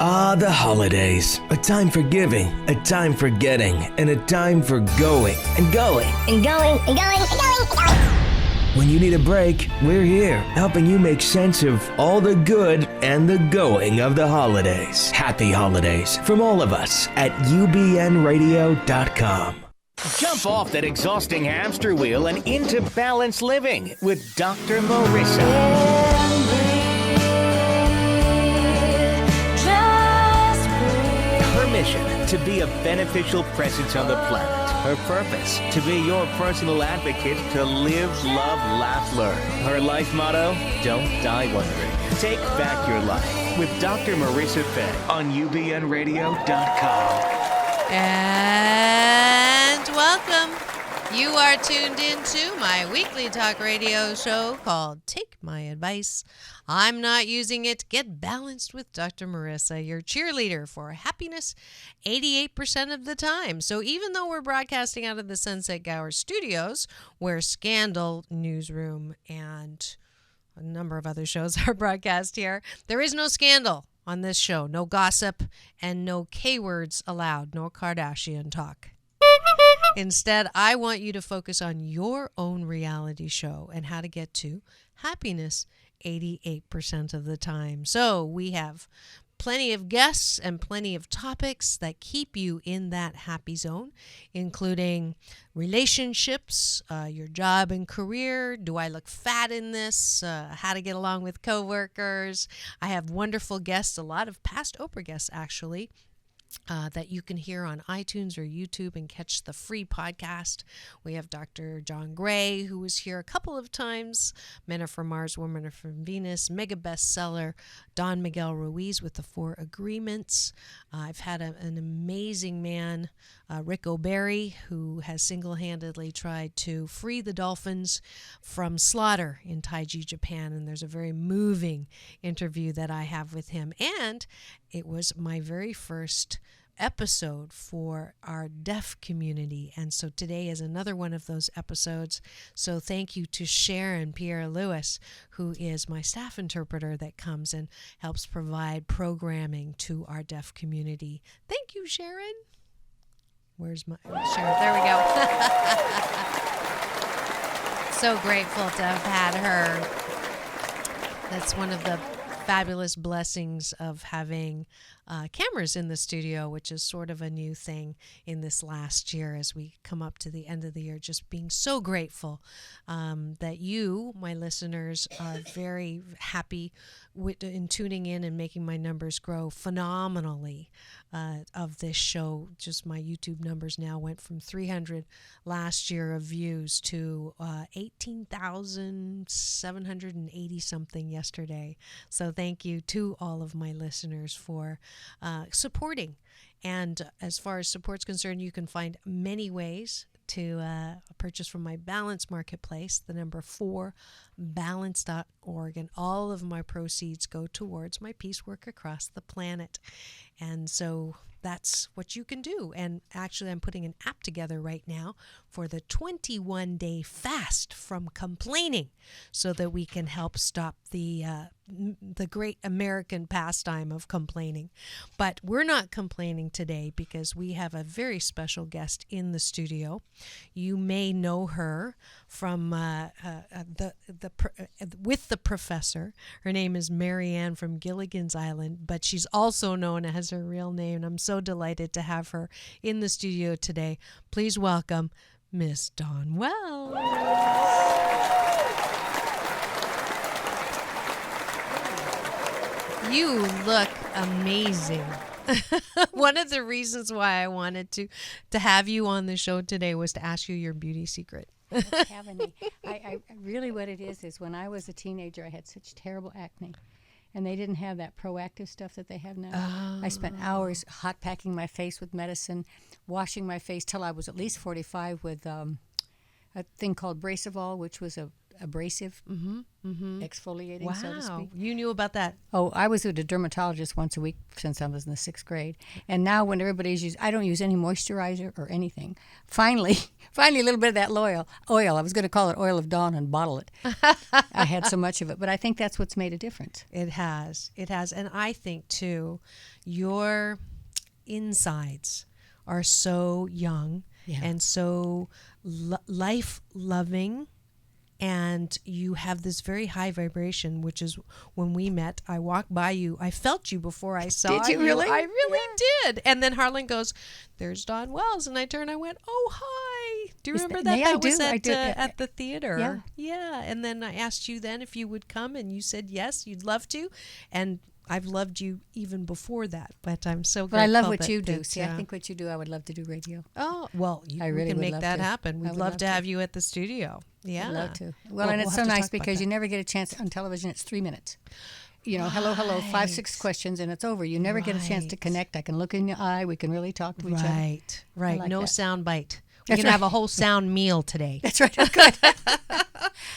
Ah, the holidays. A time for giving, a time for getting, and a time for going and going. And going, and going, and going, and going. When you need a break, we're here, helping you make sense of all the good and the going of the holidays. Happy holidays from all of us at ubnradio.com. Jump off that exhausting hamster wheel and into balanced living with Dr. Marissa. Her mission, to be a beneficial presence on the planet. Her purpose, to be your personal advocate to live, love, laugh, learn. Her life motto, don't die wondering. Take back your life with Dr. Marissa Fay on ubnradio.com. And welcome. You are tuned into my weekly talk radio show called Take My Advice. I'm not using it. Get balanced with Dr. Marissa, your cheerleader for happiness 88% of the time. So even though we're broadcasting out of the Sunset Gower studios, where Scandal, Newsroom, and a number of other shows are broadcast here, there is no scandal on this show. No gossip and no K-words allowed. No Kardashian talk. Instead, I want you to focus on your own reality show and how to get to happiness 88% of the time. So we have plenty of guests and plenty of topics that keep you in that happy zone, including relationships, your job and career. Do I look fat in this? How to get along with coworkers. I have wonderful guests, a lot of past Oprah guests actually, that you can hear on iTunes or YouTube and catch the free podcast. We have Dr. John Gray, who was here a couple of times. Men Are From Mars, Women Are From Venus, mega bestseller. Don Miguel Ruiz with the 4 Agreements. I've had an amazing man, Rick O'Barry, who has single-handedly tried to free the dolphins from slaughter in Taiji, Japan. And there's a very moving interview that I have with him. And it was my very first episode for our deaf community. And so today is another one of those episodes. So thank you to Sharon Pierre-Louis, who is my staff interpreter that comes and helps provide programming to our deaf community. Thank you, Sharon. Where's my Sharon? There we go. So grateful to have had her. That's one of the fabulous blessings of having cameras in the studio, which is sort of a new thing in this last year as we come up to the end of the year. Just being so grateful that you, my listeners, are very happy in tuning in and making my numbers grow phenomenally of this show. Just my YouTube numbers now went from 300 last year of views to 18,780 something yesterday. So thank you to all of my listeners for supporting. And as far as support's concerned, you can find many ways to purchase from my Balance Marketplace, the number 4, balance.org, and all of my proceeds go towards my peace work across the planet. And so that's what you can do. And actually, I'm putting an app together right now for the 21-day fast from complaining so that we can help stop the great American pastime of complaining. But we're not complaining today because we have a very special guest in the studio. You may know her from with the professor. Her name is Marianne from Gilligans Island, but she's also known as her real name. And I'm so delighted to have her in the studio today. Please welcome Miss Dawn Wells. You look amazing. One of the reasons why I wanted to have you on the show today was to ask you your beauty secret. I don't have any. I really, what it is when I was a teenager, I had such terrible acne. And they didn't have that proactive stuff that they have now. Oh. I spent hours hot packing my face with medicine, washing my face till I was at least 45 with a thing called Bracevol, which was a abrasive, exfoliating, so to Wow. speak. You knew about that. Oh, I was with a dermatologist once a week since I was in the 6th grade. And now when everybody's using, I don't use any moisturizer or anything. Finally, a little bit of that oil. I was going to call it oil of dawn and bottle it. I had so much of it. But I think that's what's made a difference. It has. It has. And I think, too, your insides are so young and so life-loving. And you have this very high vibration, which is when we met. I walked by you. I felt you before I saw you. Did you really? I really did. And then Harlan goes, "There's Dawn Wells." And I turned. I went, "Oh, hi. Do you remember that? Yeah, I that was do. I do. at the theater." Yeah. Yeah. And then I asked you then if you would come, and you said yes, you'd love to. And I've loved you even before that, but I'm so grateful. But I love what you do. that, See, I think what you do, I would love to do radio. Oh, well, I we really can would make love that to. happen. I We'd would love love to to. have you at the studio. Yeah. I'd love to. Well, Well, and we'll it's have so to nice talk about because that. you never get a chance on television. It's 3 minutes. Hello, 5, 6 questions, and it's over. You never get a chance to Right. connect. I can look in your eye. We can really talk to each other. Right. like No that. sound bite. We're That's going to have right. a whole sound meal today. That's right. Good.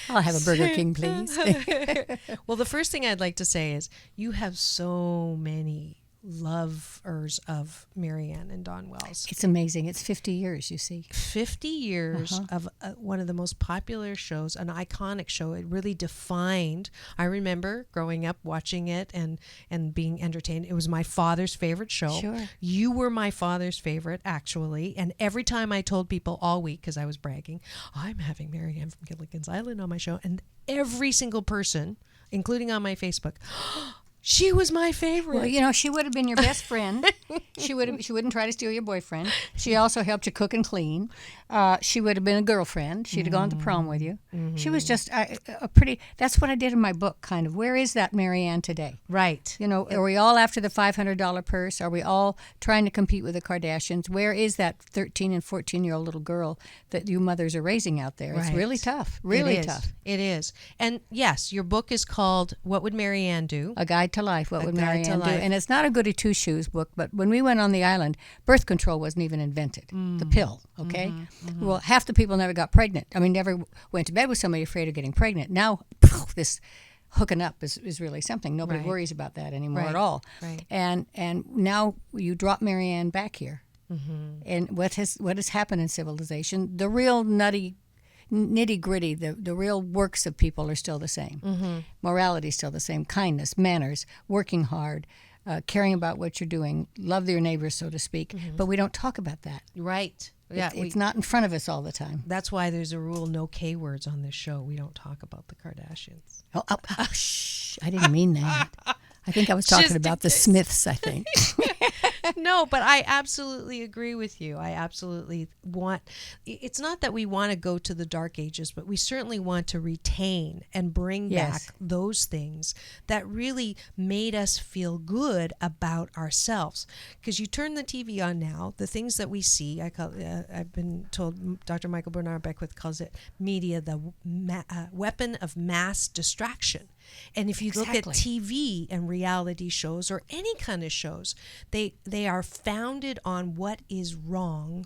I'll have a Burger King, please. Well, the first thing I'd like to say is you have so many lovers of Marianne and Dawn Wells. It's amazing. It's 50 years, you see. 50 years of one of the most popular shows, an iconic show. It really defined. I remember growing up watching it and being entertained. It was my father's favorite show. Sure. You were my father's favorite, actually. And every time I told people all week, because I was bragging, I'm having Marianne from Gilligans Island on my show. And every single person, including on my Facebook, she was my favorite. Well, she would have been your best friend. She wouldn't try to steal your boyfriend. She also helped you cook and clean. She would have been a girlfriend. She'd have gone to prom with you. She was just a pretty. That's what I did in my book, kind of. Where is that Marianne today? Right. Are we all after the $500 purse? Are we all trying to compete with the Kardashians? Where is that 13 and 14-year-old little girl that you mothers are raising out there? It's Right. really tough. Really It is. tough. It is. And yes, your book is called What Would Marianne Do? A Guide to Life. What A would Guide to Marianne do? Life. And it's not a goody two-shoes book, but when we went on the island, birth control wasn't even invented. The pill, okay? Well, half the people never got pregnant. I mean, never went to bed with somebody afraid of getting pregnant. Now, this hooking up is really something. Nobody Right. worries about that anymore Right. at all. Right. And now you drop Marianne back here. And what has happened in civilization, the real nitty gritty, the real works of people are still the same. Morality is still the same. Kindness, manners, working hard, caring about what you're doing, love your neighbors, so to speak. But we don't talk about that. Right. Yeah. It's not in front of us all the time. That's why there's a rule: no K words on this show. We don't talk about the Kardashians. Oh, shh! I didn't mean that. I think I was talking Just in about the case. Smiths. I think. No, but I absolutely agree with you. I absolutely want. It's not that we want to go to the dark ages, but we certainly want to retain and bring Yes. back those things that really made us feel good about ourselves. Because you turn the TV on now, the things that we see, I've been told, Dr. Michael Bernard Beckwith calls it media the weapon of mass distraction. And if you look at Exactly. TV and reality shows or any kind of shows, they are founded on what is wrong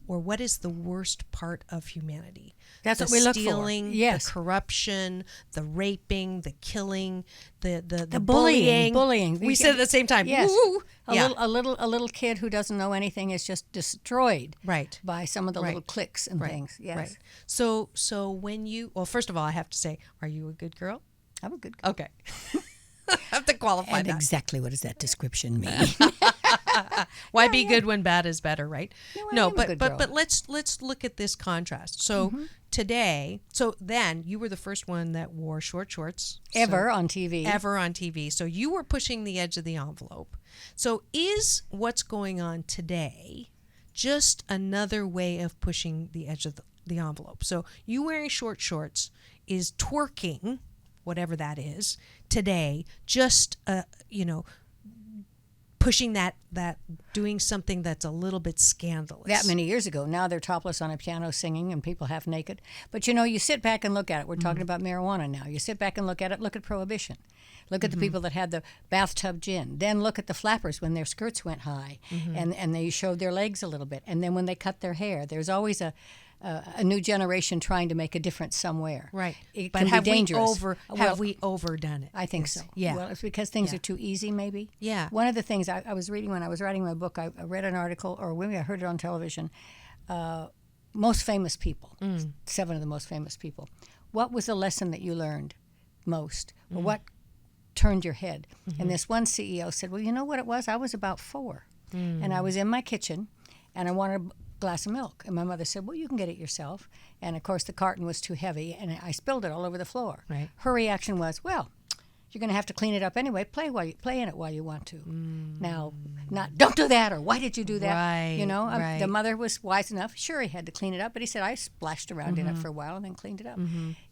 or what is the worst part of humanity. That's the what we look for. stealing, Yes. the corruption, the raping, the killing, the bullying. We said at the same time. Yes. Woo! A little kid who doesn't know anything is just destroyed. Right. By some of the little Right. cliques and Right. things. Yes. Right. So when well, first of all, I have to say, are you a good girl? I'm a good girl. Okay. I have to qualify And that. exactly what does that description mean? Why be good when bad is better, right? No, I am a good girl. but let's look at this contrast. So today, then you were the first one that wore short shorts Ever on TV. ever on TV. So you were pushing the edge of the envelope. So is what's going on today just another way of pushing the edge of the envelope? So you wearing short shorts is twerking, whatever that is, today, just pushing that doing something that's a little bit scandalous. That many years ago. Now they're topless on a piano singing and people half naked. But you sit back and look at it. We're talking about marijuana now. You sit back and look at it. Look at Prohibition. Look at the people that had the bathtub gin. Then look at the flappers when their skirts went high and they showed their legs a little bit. And then when they cut their hair, there's always a new generation trying to make a difference somewhere. Right. It But can have be dangerous. have we overdone it? I think so. Yeah. Well, it's because things Yeah. are too easy, maybe. Yeah. One of the things I was reading when I was writing my book, I read an article, or maybe I heard it on television. Most famous people, 7 of the most famous people. What was the lesson that you learned most? Or what turned your head? And this one CEO said, well, you know what it was? I was about 4. And I was in my kitchen, and I wanted a glass of milk. And my mother said, well, you can get it yourself. And, of course, the carton was too heavy, and I spilled it all over the floor. Right. Her reaction was, well, you're going to have to clean it up anyway. Play in it while you want to. Now, not don't do that, or why did you do that? Right, You know, right. the mother was wise enough. Sure, he had to clean it up, but he said I splashed around in it for a while and then cleaned it up.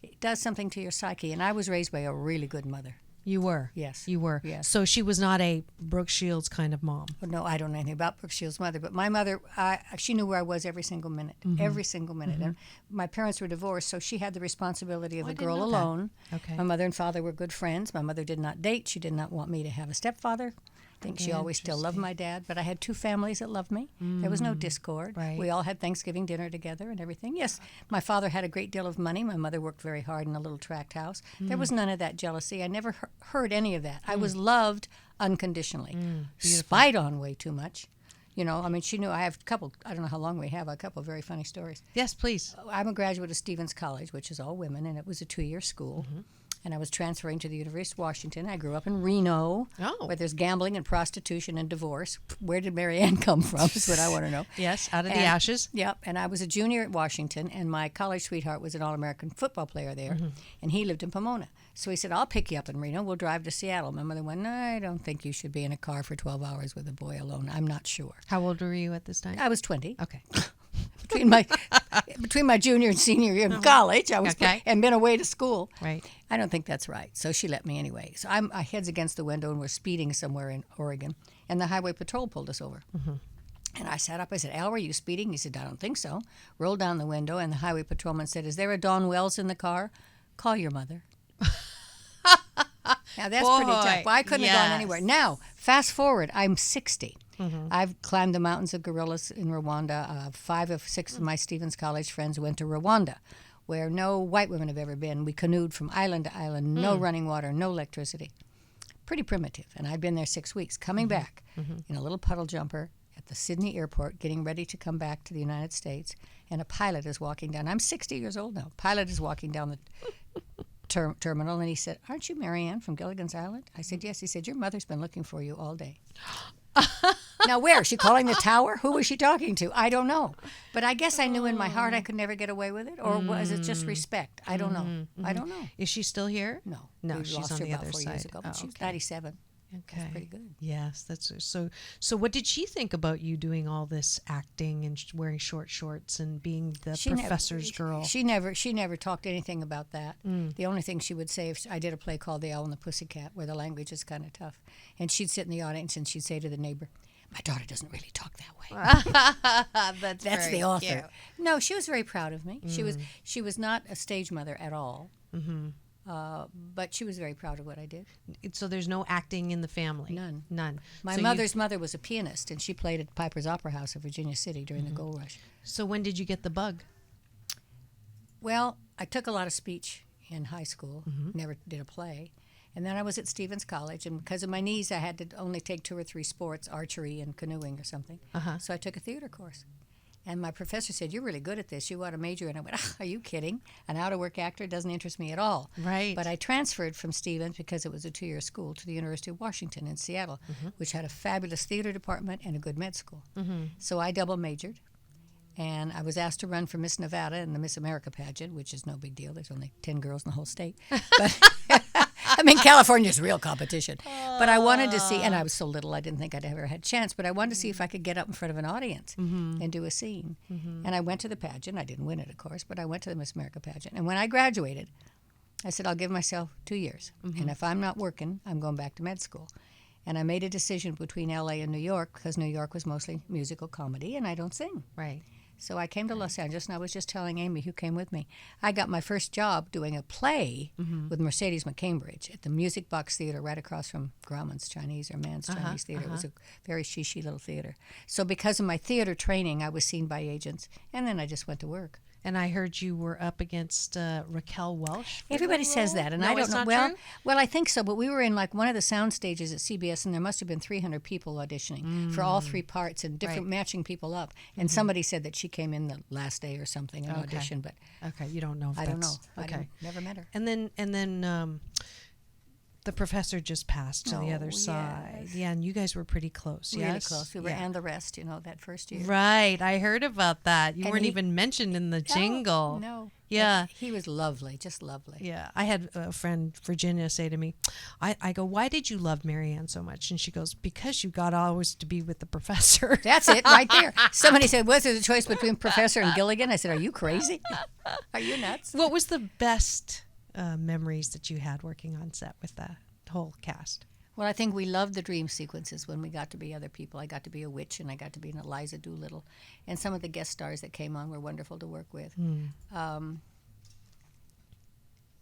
It does something to your psyche, and I was raised by a really good mother. You were. Yes. You were. Yes. So she was not a Brooke Shields kind of mom. Well, no, I don't know anything about Brooke Shields' mother, but my mother, she knew where I was every single minute, every single minute. And my parents were divorced, so she had the responsibility of I a didn't girl know that. alone. Okay. My mother and father were good friends. My mother did not date. She did not want me to have a stepfather. I think she always still loved my dad, but I had 2 families that loved me. There was no discord. Right. We all had Thanksgiving dinner together and everything. Yes, my father had a great deal of money. My mother worked very hard in a little tract house. There was none of that jealousy. I never heard any of that. I was loved unconditionally. Spied on way too much. You know, I mean, she knew I have a couple, I don't know how long we have, a couple of very funny stories. Yes, please. I'm a graduate of Stevens College, which is all women, and it was a 2-year school. And I was transferring to the University of Washington. I grew up in Reno, where there's gambling and prostitution and divorce. Where did Mary Ann come from is what I want to know. Yes, out of the ashes. Yep, and I was a junior at Washington, and my college sweetheart was an All-American football player there, and he lived in Pomona. So he said, I'll pick you up in Reno. We'll drive to Seattle. My mother went, no, I don't think you should be in a car for 12 hours with a boy alone. I'm not sure. How old were you at this time? I was 20. Okay. Between my junior and senior year of college, I was and been away to school. Right. I don't think that's right. So she let me anyway. So my head's against the window, and we're speeding somewhere in Oregon, and the highway patrol pulled us over. And I sat up. I said, Al, were you speeding? He said, I don't think so. Rolled down the window, and the highway patrolman said, is there a Dawn Wells in the car? Call your mother. Now, that's pretty tough. Well, I couldn't have gone anywhere. Now, fast forward, I'm 60. I've climbed the mountains of gorillas in Rwanda. 5 of 6 of my Stevens College friends went to Rwanda, where no white women have ever been. We canoed from island to island, no running water, no electricity. Pretty primitive. And I'd been there 6 weeks. Coming back in a little puddle jumper at the Sydney airport, getting ready to come back to the United States, and a pilot is walking down. I'm 60 years old now. Pilot is walking down the terminal, and he said, aren't you Mary Ann from Gilligans Island? I said, yes. He said, your mother's been looking for you all day. Now, where? Is she calling the tower? Who was she talking to? I don't know. But I guess I knew in my heart I could never get away with it. Or was it just respect? I don't know. I don't know. Is she still here? No. No, we she's lost on her the about other 4 side. years ago. But she was 97. Okay. That's pretty good. Yes, that's so. So, what did she think about you doing all this acting and wearing short shorts and being the professor's girl? She never talked anything about that. The only thing she would say, if I did a play called The Owl and the Pussycat, where the language is kind of tough, and she'd sit in the audience and she'd say to the neighbor, "My daughter doesn't really talk that way." That's very the author. cute. No, she was very proud of me. She was not a stage mother at all. But she was very proud of what I did. So there's no acting in the family. None. My So mother's mother was a pianist, and she played at Piper's Opera House of Virginia City during the Gold Rush. So when did you get the bug? Well, I took a lot of speech in high school. Never did a play. And then I was at Stevens College, and because of my knees, I had to only take 2 or 3 sports, archery and canoeing or something. So I took a theater course. And my professor said, "You're really good at this. You ought to major." And I went, "Are you kidding? An out-of-work actor doesn't interest me at all." Right. But I transferred from Stevens, because it was a 2-year school, to the University of Washington in Seattle, which had a fabulous theater department and a good med school. So I double majored. And I was asked to run for Miss Nevada in the Miss America pageant, which is no big deal. There's only 10 girls in the whole state. But I mean, California's real competition. But I wanted to see, and I was so little, I didn't think I'd ever had a chance, but I wanted to see if I could get up in front of an audience and do a scene. And I went to the pageant. I didn't win it, of course, but I went to the Miss America pageant. And when I graduated, I said, I'll give myself 2 years. And if I'm not working, I'm going back to med school. And I made a decision between L.A. and New York, because New York was mostly musical comedy, and I don't sing. Right. So I came to Los Angeles, and I was just telling Amy, who came with me, I got my first job doing a play with Mercedes McCambridge at the Music Box Theater right across from Grauman's Chinese or Mann's Chinese Theater. It was a very shishi little theater. So because of my theater training, I was seen by agents, and then I just went to work. And I heard you were up against Raquel Welch. for Everybody the says role? that, and No, I don't it's know. not Well, true? well, I think so, but we were in like one of the sound stages at CBS, and there must have been 300 people auditioning for all 3 parts and different matching people up. And somebody said that she came in the last day or something and auditioned, but Okay, you don't know. If I don't know. that's- Okay. Never met her. And then the professor just passed to the other Oh, side. yes. Yeah, and you guys were pretty close. Really yes? close. We were Yeah. and the rest, that first year. Right, I heard about that. You And weren't he- even mentioned in the jingle. No. Yeah. He was lovely, just lovely. Yeah, I had a friend, Virginia, say to me, I go, why did you love Marianne so much? And she goes, because you got always to be with the professor. That's it, right there. Somebody said, was there a choice between Professor and Gilligan? I said, are you crazy? Are you nuts? What was the best memories that you had working on set with the whole cast? Well, I think we loved the dream sequences when we got to be other people. I got to be a witch, and I got to be an Eliza Doolittle. And some of the guest stars that came on were wonderful to work with.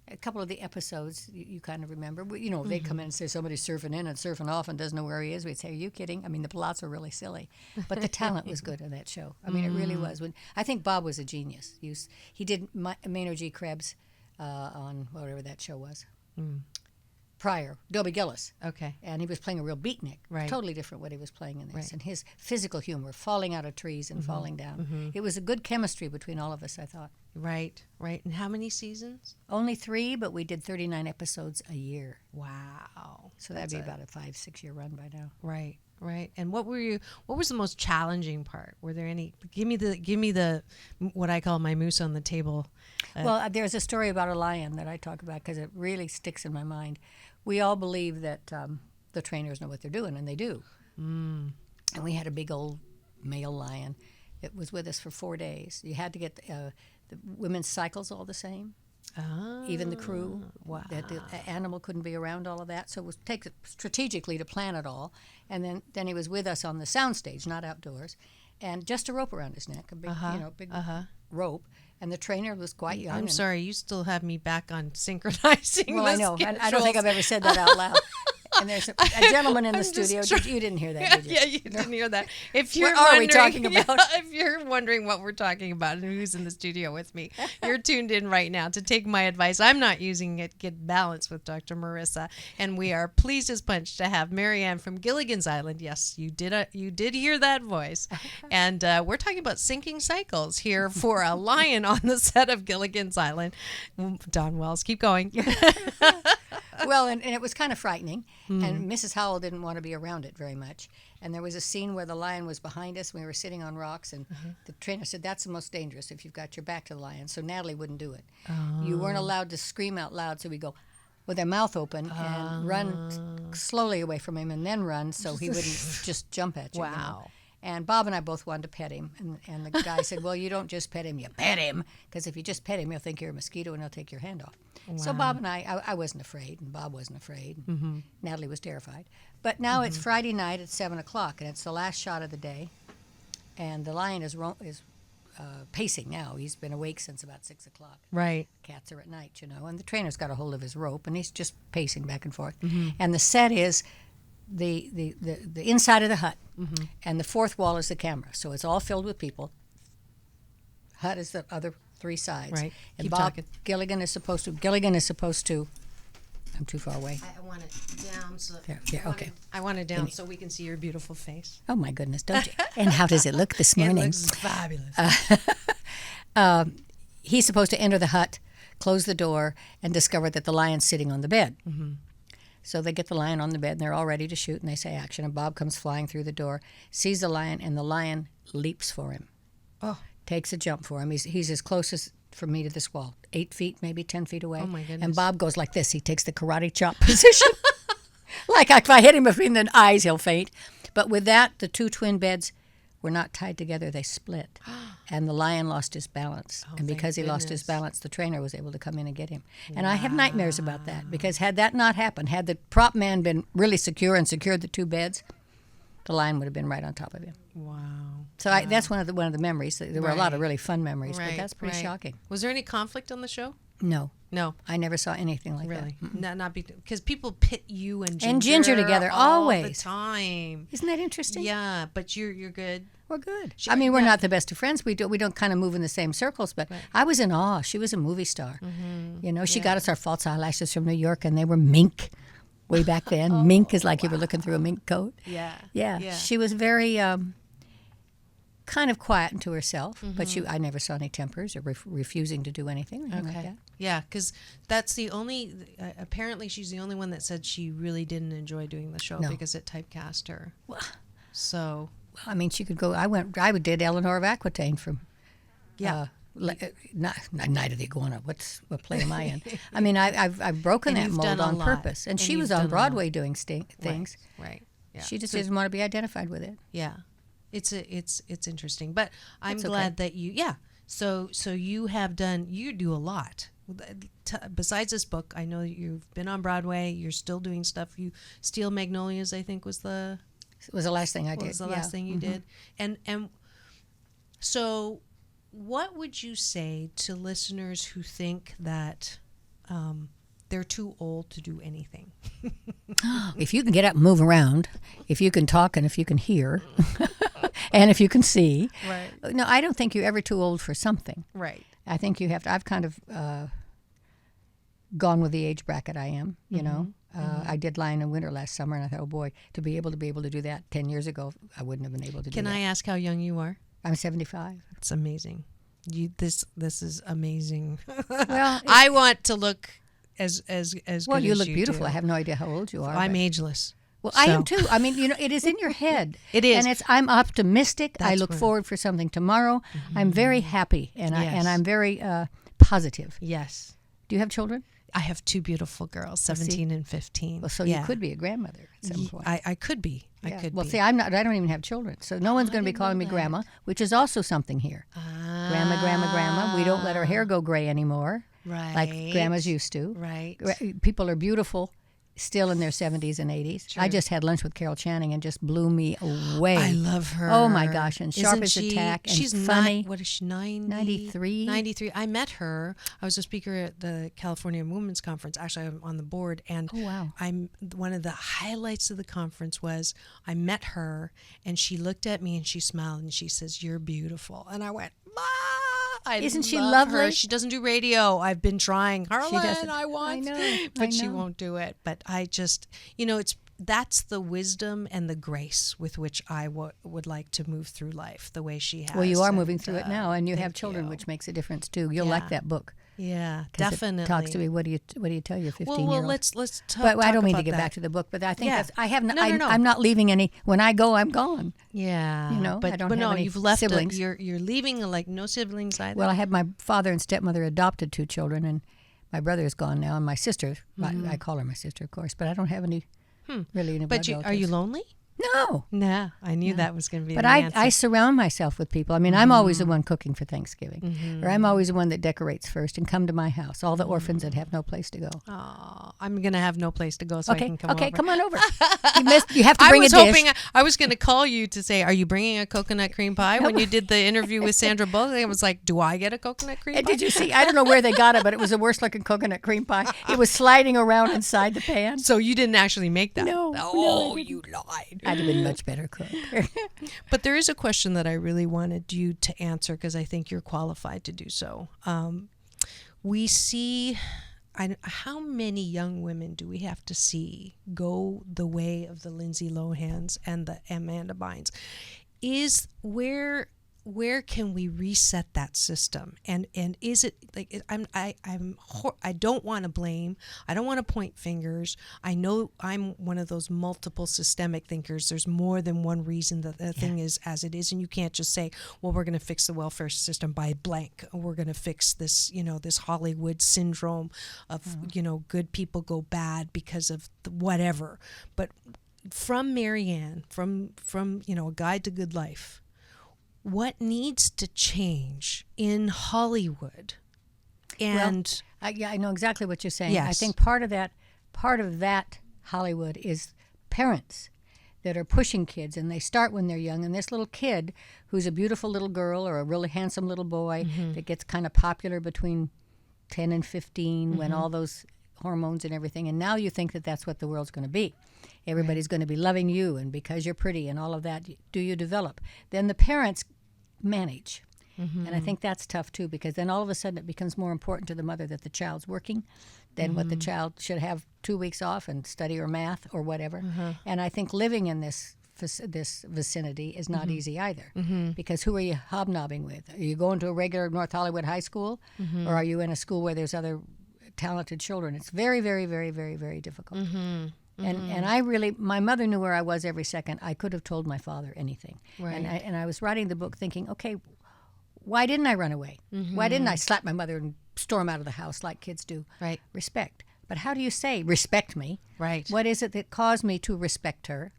A couple of the episodes you kind of remember. They'd come in and say somebody's surfing in and surfing off and doesn't know where he is. We'd say, are you kidding? I mean, the plots are really silly. But the talent was good in that show. I mean, it really was. I think Bob was a genius. He did Maynard G. Krebs on whatever that show was. Prior, Dobie Gillis. Okay. And he was playing a real beatnik. Right. Totally different what he was playing in this. Right. And his physical humor, falling out of trees and falling down. It was a good chemistry between all of us, I thought. Right. And how many seasons? Only 3, but we did 39 episodes a year. Wow. So that'd be about a 5-6 year run by now. Right. And what was the most challenging part? Were there any? Give me the what I call my moose on the table. Well, there's a story about a lion that I talk about because it really sticks in my mind. We all believe that the trainers know what they're doing, and they do. And we had a big old male lion. It was with us for 4 days. You had to get the women's cycles all the same. Even the crew. Wow. That the animal couldn't be around all of that. So it was take strategically to plan it all. And then he was with us on the soundstage, not outdoors. And just a rope around his neck, a big, big rope. And the trainer was quite young. I'm sorry, you still have me back on synchronizing. Well, the I know. I don't think schedules. I've ever said that out loud. And there's a gentleman in the studio. You didn't hear that, did you? Yeah, you didn't hear that. If you're What are we wondering- talking about? Yeah, if you're wondering what we're talking about and who's in the studio with me, you're tuned in right now to take my advice. I'm not using it. Get balanced with Dr. Marissa, and we are pleased as punch to have Marianne from Gilligans Island. Yes, you did hear that voice, and we're talking about syncing cycles here for a lion on the set of Gilligans Island. Don Wells, keep going. Well, and it was kind of frightening, and Mrs. Howell didn't want to be around it very much. And there was a scene where the lion was behind us, and we were sitting on rocks, and the trainer said, that's the most dangerous if you've got your back to the lion. So Natalie wouldn't do it. You weren't allowed to scream out loud, so we go with our mouth open and run slowly away from him and then run so he wouldn't just jump at you. you know. Wow. And Bob and I both wanted to pet him. And the guy said, well, you don't just pet him, you pet him. Because if you just pet him, he'll think you're a mosquito and he'll take your hand off. So Bob and I wasn't afraid, and Bob wasn't afraid. Natalie was terrified. But now it's Friday night at 7 o'clock, and it's the last shot of the day. And the lion is pacing now. He's been awake since about 6 o'clock. Right. Cats are at night, and the trainer's got a hold of his rope, and he's just pacing back and forth. And the set is the inside of the hut, and the fourth wall is the camera. So it's all filled with people. Hut is the other 3 sides. Right. And Keep Bob talking. Gilligan is supposed to. I'm too far away. I want it down so. There, yeah, okay. I want it down so we can see your beautiful face. Oh my goodness, don't you? And how does it look this morning? It looks fabulous. He's supposed to enter the hut, close the door, and discover that the lion's sitting on the bed. So they get the lion on the bed, and they're all ready to shoot, and they say action, and Bob comes flying through the door, sees the lion, and the lion leaps for him. Oh. Takes a jump for him. He's as close as from me to this wall, 8 feet, maybe 10 feet away. Oh, my goodness. And Bob goes like this. He takes the karate chop position. Like if I hit him between the eyes, he'll faint. But with that, the 2 twin beds were not tied together. They split. And the lion lost his balance. And because he lost his goodness. balance, the trainer was able to come in and get him. And I have nightmares about that, because had that not happened, had the prop man been really secure and secured the 2 beds, the lion would have been right on top of him. Wow. So that's one of the memories. There were a lot of really fun memories, but that's pretty shocking. Was there any conflict on the show? No, No. I never saw anything like Really? that. Not because people pit you and Ginger, And Ginger together, all always. the time. Isn't that interesting? Yeah, but you're good. We're good. I mean, we're not the best of friends. We don't kind of move in the same circles, but I was in awe. She was a movie star. You know, she got us our false eyelashes from New York, and they were mink way back then. Mink is like you were looking through a mink coat. Yeah. She was very kind of quiet and to herself, but I never saw any tempers or refusing to do anything or anything like that. Yeah, because that's the only. Apparently, she's the only one that said she really didn't enjoy doing the show because it typecast her. So. I mean, she could go. I did Eleanor of Aquitaine from. Not Night of the Iguana. What play am I in? I mean, I've broken that mold on purpose, and she was on Broadway doing things. Right. Yeah. She just didn't want to be identified with it. Yeah, it's interesting, but I'm glad that you. Yeah. So you do a lot. Besides this book, I know you've been on Broadway. You're still doing stuff. Steel Magnolias, I think, was the last thing I did. Was the last thing you did, and so. What would you say to listeners who think that they're too old to do anything? If you can get up and move around, if you can talk and if you can hear, and if you can see. Right. No, I don't think you're ever too old for something. Right. I think you have to. I've kind of gone with the age bracket I am, you know. I did Lion in Winter last summer, and I thought, oh, boy, to be able to do that 10 years ago, I wouldn't have been able to do that. Can I ask how young you are? I'm 75. It's amazing. This is amazing. Well, I want to look as good well. You as look you beautiful. do. I have no idea how old you are. I'm ageless. Well, I am too. I mean, you know, it is in your head. It is. And I'm optimistic. I That's look right. forward for something tomorrow. I'm very happy, and Yes. I'm very positive. Yes. Do you have children? I have two beautiful girls, 17 and 15. Well, so you could be a grandmother at some point. I could be. I Yeah. could Well, be. see, I'm not. I don't even have children, so no one's going to be calling me grandma, which is also something here. Grandma. We don't let our hair go gray anymore, Right. like grandmas used to. Right. People are beautiful, still in their 70s and 80s. I just had lunch with Carol Channing and just blew me away. I love her. Oh my gosh, and sharp Isn't as she, a tack and she's funny. What is she, 90? 93? 93. I met her. I was a speaker at the California Women's Conference. Actually, I'm on the board. And Oh, wow. one of the highlights of the conference was I met her, and she looked at me, and she smiled, and she says, "You're beautiful." And I went, "Ma! Isn't she love her." lovely? She doesn't do radio. I've been trying. Harlan, doesn't. I want. But she won't do it. But I just, that's the wisdom and the grace with which I would like to move through life, the way she has. Well, you are moving And, through it now, and you have thank children, you. which makes a difference too. You'll Yeah. like that book. Yeah, 'Cause definitely. It talks to me. What do you tell your 15-year-old? Well, let's talk. But I don't mean to about get that. back to the book, but I think Yeah. that's, I have no, No. I'm not leaving any. When I go, I'm gone. Yeah, You know, but I don't but have no, any you've left. siblings. You're leaving like no siblings either. Well, I had my father and stepmother adopted 2 children, and my brother is gone now, and my sister. I call her my sister, of course, but I don't have any really any blood but are you relatives. lonely? No. Nah, I knew that was going to be. But the I answer. surround myself with people. I mean, I'm always the one cooking for Thanksgiving, or I'm always the one that decorates first and come to my house. All the orphans that have no place to go. Aw, I'm going to have no place to go, so I can come over. Come on over. You have to bring I was a dish. hoping I was going to call you to say, "Are you bringing a coconut cream pie?" When you did the interview with Sandra Bullock, I was like, "Do I get a coconut cream And pie?" did you see? I don't know where they got it, but it was the worst looking coconut cream pie. It was sliding around inside the pan. So you didn't actually make that? No, Oh, I you lied. I'd have been much better cook. But there is a question that I really wanted you to answer because I think you're qualified to do so. We see, how many young women do we have to see go the way of the Lindsay Lohans and the Amanda Bynes? Where can we reset that system? And is it like I don't want to blame. I don't want to point fingers. I know I'm one of those multiple systemic thinkers. There's more than one reason that the thing is as it is, and you can't just say, well, we're going to fix the welfare system by blank. We're going to fix this, this Hollywood syndrome of good people go bad because of whatever. But from Marianne, from A Guide to Good Life, what needs to change in Hollywood? And I know exactly what you're saying. Yes. I think part of that Hollywood is parents that are pushing kids, and they start when they're young. And this little kid, who's a beautiful little girl or a really handsome little boy, that gets kind of popular between 10 and 15, when all those hormones and everything, and now you think that that's what the world's going to be. Everybody's going to be loving you, and because you're pretty and all of that, do you develop? Then the parents manage. And I think that's tough too, because then all of a sudden it becomes more important to the mother that the child's working than what the child should have 2 weeks off and study or math or whatever. And I think living in this vicinity is not easy either, because who are you hobnobbing with? Are you going to a regular North Hollywood high school, or are you in a school where there's other talented children? It's very, very, very, very, very difficult. And I really, my mother knew where I was every second. I could have told my father anything. And I was writing the book thinking, okay, why didn't I run away? Why didn't I slap my mother and storm out of the house like kids do? Right. Respect. But how do you say respect me? Right. What is it that caused me to respect her?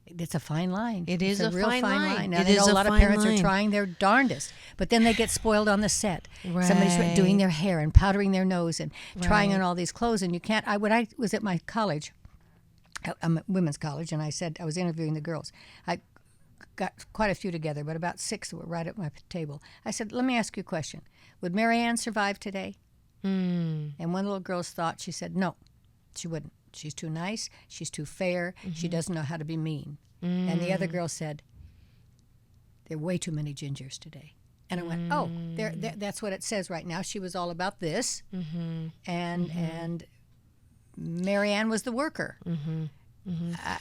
It's a fine line. It's a real fine line. Now, It I is know a a lot of fine parents line. are trying their darndest, but then they get spoiled on the set. Right. Somebody's doing their hair and powdering their nose and trying Right. on all these clothes, and you can't. When I was at my college, I'm at women's college, and I said I was interviewing the girls. I got quite a few together, but about 6 that were right at my table. I said, let me ask you a question. Would Mary Ann survive today? And one little girl's thought, she said, no, she wouldn't. She's too nice. She's too fair. She doesn't know how to be mean. And the other girl said, there are way too many gingers today. And I went, oh, that's what it says right now. She was all about this. And Mary Ann was the worker.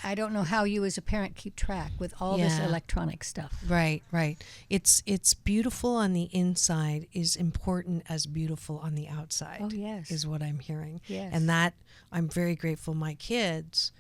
I don't know how you as a parent keep track with all this electronic stuff. Right. It's beautiful on the inside is important as beautiful on the outside. Oh, yes. Is what I'm hearing. Yes. And that I'm very grateful. My kids,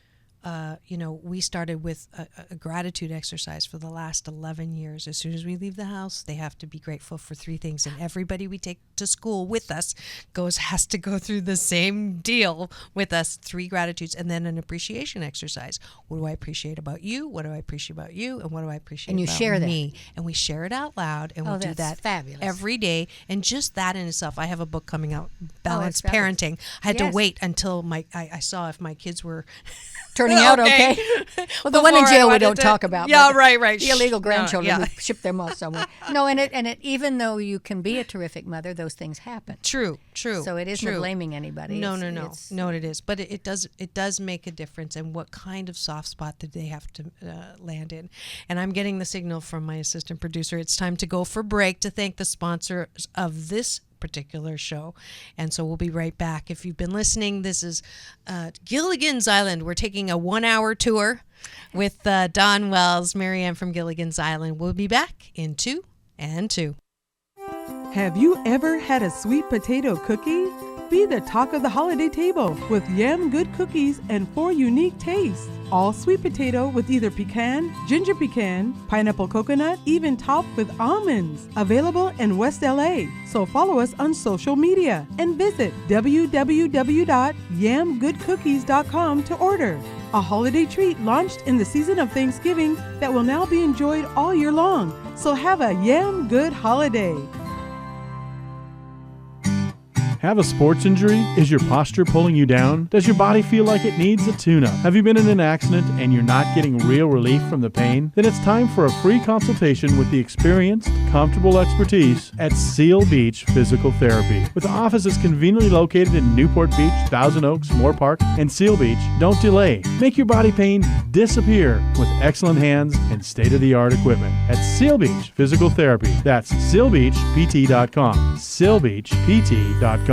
we started with a gratitude exercise for the last 11 years. As soon as we leave the house, they have to be grateful for 3 things. And everybody we take to school with us has to go through the same deal with us, 3 gratitudes, and then an appreciation exercise. What do I appreciate about you? What do I appreciate about you? And what do I appreciate And you about share that. me? And we share it out loud, and we do that's that fabulous. every day. And just that in itself, I have a book coming out, Balanced it's fabulous. Parenting. I had to Yes. wait until I saw if my kids were Turning out okay. Well, the one in Before I jail we wanted don't to- talk about. Yeah, but right. The illegal No, grandchildren, yeah. we ship them off somewhere. No, and it even though you can be a terrific mother, those things happen. True. So it isn't true. blaming anybody. No. It's- No, it is. But it does make a difference. And what kind of soft spot did they have to land in? And I'm getting the signal from my assistant producer. It's time to go for break to thank the sponsors of this particular show. And so we'll be right back. If you've been listening, this is Gilligans Island. We're taking a 1-hour tour with Don Wells, Mary Ann from Gilligans Island. We'll be back in 2 and 2. Have you ever had a sweet potato cookie? Be the talk of the holiday table with Yam Good cookies and 4 unique tastes. All sweet potato with either pecan, ginger pecan, pineapple coconut, even topped with almonds. Available in West LA. So follow us on social media and visit www.yamgoodcookies.com to order. A holiday treat launched in the season of Thanksgiving that will now be enjoyed all year long. So have a Yam Good holiday. Have a sports injury? Is your posture pulling you down? Does your body feel like it needs a tune-up? Have you been in an accident and you're not getting real relief from the pain? Then it's time for a free consultation with the experienced, comfortable expertise at Seal Beach Physical Therapy. With offices conveniently located in Newport Beach, Thousand Oaks, Moore Park, and Seal Beach, don't delay. Make your body pain disappear with excellent hands and state-of-the-art equipment at Seal Beach Physical Therapy. That's SealBeachPT.com. SealBeachPT.com.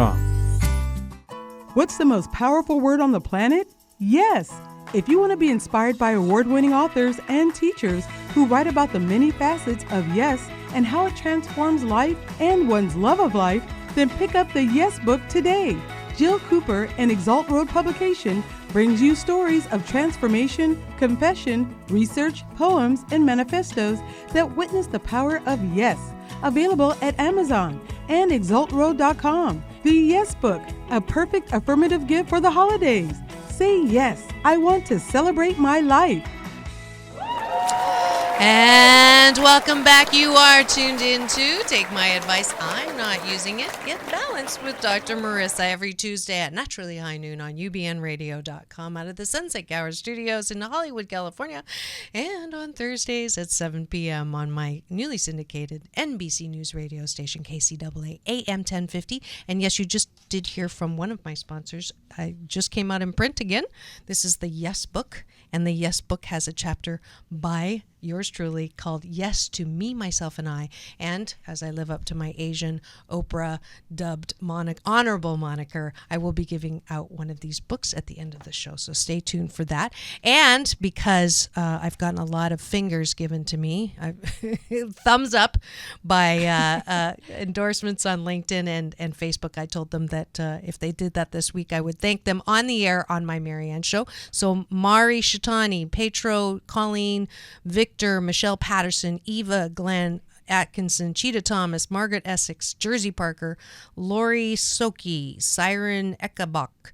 What's the most powerful word on the planet? Yes! If you want to be inspired by award-winning authors and teachers who write about the many facets of yes and how it transforms life and one's love of life, then pick up the Yes book today. Jill Cooper and Exalt Road Publication brings you stories of transformation, confession, research, poems, and manifestos that witness the power of yes. Available at Amazon and exaltroad.com. The Yes Book, a perfect affirmative gift for the holidays. Say yes, I want to celebrate my life. And welcome back. You are tuned in to Take My Advice. I'm not using it. Get balanced with Dr. Marissa every Tuesday at naturally high noon on ubnradio.com out of the Sunset Gower Studios in Hollywood, California, and on Thursdays at 7 p.m. on my newly syndicated NBC News radio station, KCAA AM 1050. And yes, you just did hear from one of my sponsors. I just came out in print again. This is the Yes Book, and the Yes Book has a chapter by yours truly called Yes to Me, Myself, and I. And as I live up to my Asian Oprah dubbed honorable moniker, I will be giving out one of these books at the end of the show. So stay tuned for that. And because I've gotten a lot of fingers given to me, thumbs up by endorsements on LinkedIn and Facebook, I told them that if they did that this week, I would thank them on the air on my Marianne show. So Mari Shatani, Petro, Colleen, Victor, Michelle Patterson, Eva, Glenn Atkinson, Cheetah Thomas, Margaret Essex, Jersey Parker, Lori Soki, Siren Ekabach,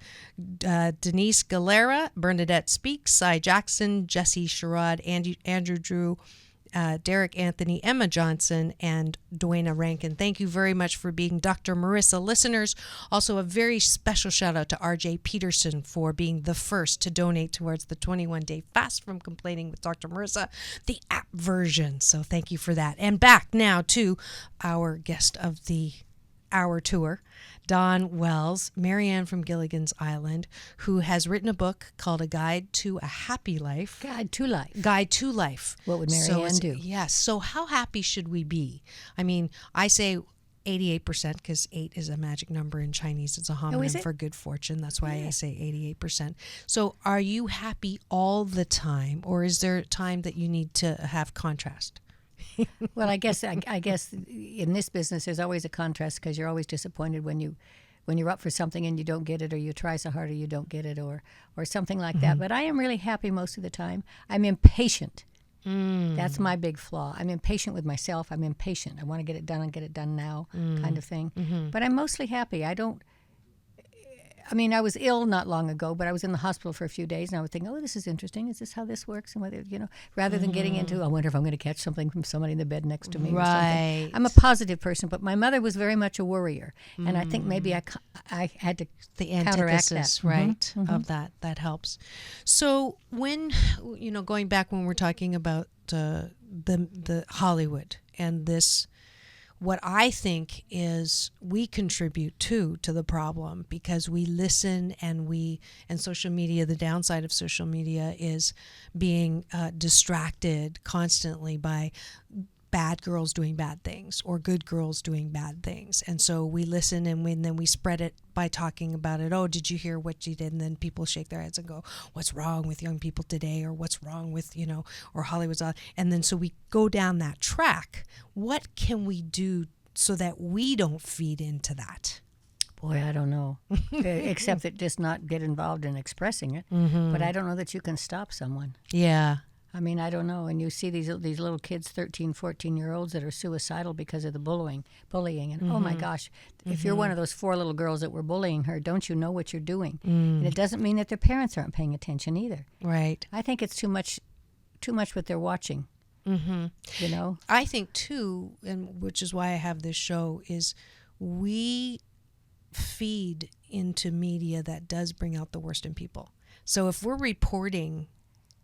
Denise Galera, Bernadette Speaks, Cy Jackson, Jesse Sherrod, Andrew Drew, Derek Anthony, Emma Johnson, and Dwayna Rankin. Thank you very much for being Dr. Marissa listeners. Also, a very special shout out to RJ Peterson for being the first to donate towards the 21-day fast from complaining with Dr. Marissa, the app version. So thank you for that. And back now to our guest of the hour tour, Dawn Wells, Marianne from Gilligans Island, who has written a book called A Guide to a Happy Life. Guide to Life. Guide to Life. What would Marianne do? Yes. So how happy should we be? I mean, I say 88% because 8 is a magic number in Chinese. It's a homonym for good fortune. That's why I say 88%. So are you happy all the time, or is there a time that you need to have contrast? Well, I guess in this business there's always a contrast because you're always disappointed when you're up for something and you don't get it, or you try so hard or you don't get it, or something like that. But I am really happy most of the time. I'm impatient. That's my big flaw. I'm impatient with myself. I'm impatient. I want to get it done and get it done now, kind of thing. But I'm mostly happy. I mean, I was ill not long ago, but I was in the hospital for a few days, and I would think, oh, this is interesting. Is this how this works? And whether, rather than getting into, I wonder if I'm going to catch something from somebody in the bed next to me or something. I'm a positive person, but my mother was very much a worrier, and I think maybe I had to the counteract antithesis, that. right, of that helps. So when, going back when we're talking about the Hollywood and this, what I think is we contribute to the problem because we listen and social media, the downside of social media is being distracted constantly by bad girls doing bad things or good girls doing bad things. And so we listen and then we spread it by talking about it. Oh, did you hear what she did? And then people shake their heads and go, what's wrong with young people today? Or what's wrong with, or Hollywood's on. And then so we go down that track. What can we do so that we don't feed into that? Boy, I don't know. Except that just not get involved in expressing it. But I don't know that you can stop someone. Yeah. I mean, I don't know. And you see these little kids, 13, 14-year-olds, that are suicidal because of the bullying. And oh my gosh, if you're one of those 4 little girls that were bullying her, don't you know what you're doing? And it doesn't mean that their parents aren't paying attention either. Right. I think it's too much what they're watching. I think too, and which is why I have this show, is we feed into media that does bring out the worst in people. So if we're reporting